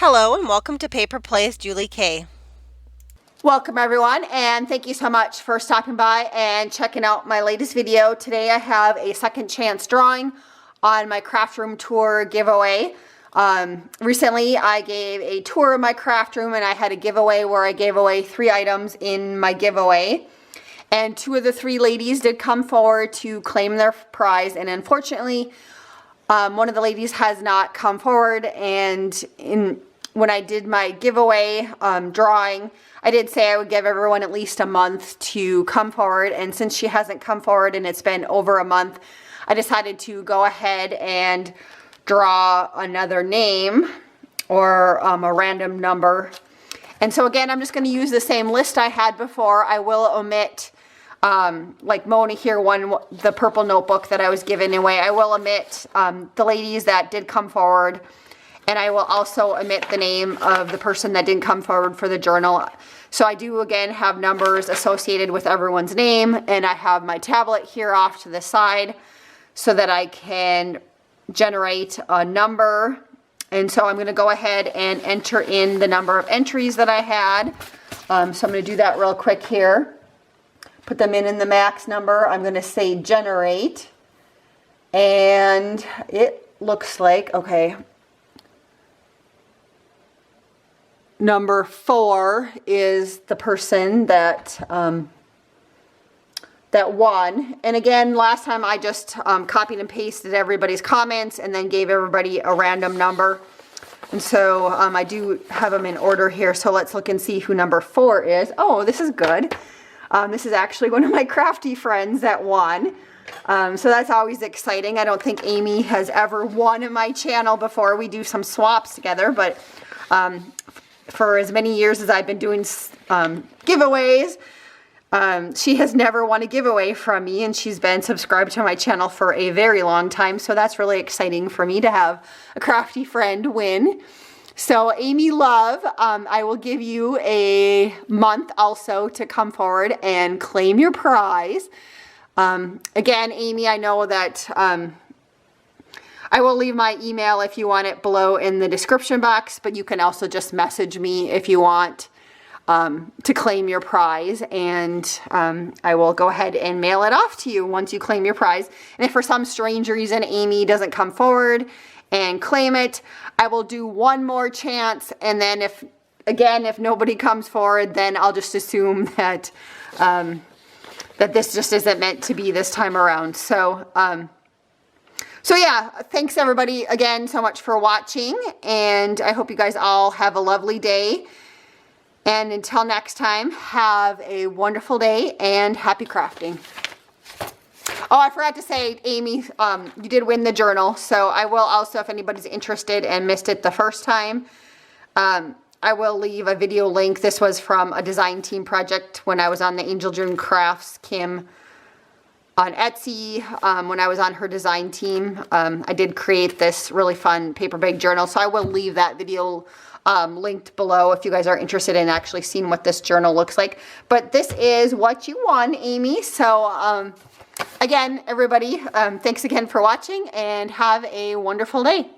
Hello and welcome to Paper Plays Julie K. Welcome everyone, and thank you so much for stopping by and checking out my latest video. Today I have a second chance drawing on my craft room tour giveaway. Recently I gave a tour of my craft room and I had a giveaway where I gave away 3 items in my giveaway. And 2 of the 3 ladies did come forward to claim their prize, and unfortunately one of the ladies has not come forward. And when I did my giveaway drawing, I did say I would give everyone at least a month to come forward, and since she hasn't come forward and it's been over a month, I decided to go ahead and draw another name or a random number. And so again, I'm just going to use the same list I had before. I will omit, like Mona here, the purple notebook that I was given away. I will omit the ladies that did come forward. And I will also omit the name of the person that didn't come forward for the journal. So I do again have numbers associated with everyone's name, and I have my tablet here off to the side so that I can generate a number. And so I'm going to go ahead and enter in the number of entries that I had. So I'm going to do that real quick here. Put them in the max number. I'm going to say generate. And it looks like, okay, number 4 is the person that that won. And again, last time I just copied and pasted everybody's comments and then gave everybody a random number. And so I do have them in order here. So let's look and see who number 4 is. Oh, this is good. This is actually one of my crafty friends that won. So that's always exciting. I don't think Amy has ever won in my channel before. We do some swaps together, but for as many years as I've been doing giveaways, she has never won a giveaway from me, and she's been subscribed to my channel for a very long time. So that's really exciting for me to have a crafty friend win. So Amy Love, I will give you a month also to come forward and claim your prize. Again, Amy, I know that I will leave my email if you want it below in the description box, but you can also just message me if you want to claim your prize, and I will go ahead and mail it off to you once you claim your prize. And if for some strange reason Amy doesn't come forward and claim it, I will do one more chance, and then if nobody comes forward, then I'll just assume that that this just isn't meant to be this time around. So yeah, thanks everybody again so much for watching, and I hope you guys all have a lovely day. And until next time, have a wonderful day and happy crafting. Oh, I forgot to say, Amy, you did win the journal. So I will also, if anybody's interested and missed it the first time, I will leave a video link. This was from a design team project when I was on the Angel June Crafts Kim on Etsy. When I was on her design team, I did create this really fun paper bag journal. So I will leave that video linked below if you guys are interested in actually seeing what this journal looks like. But this is what you won, Amy. So again, everybody, thanks again for watching and have a wonderful day.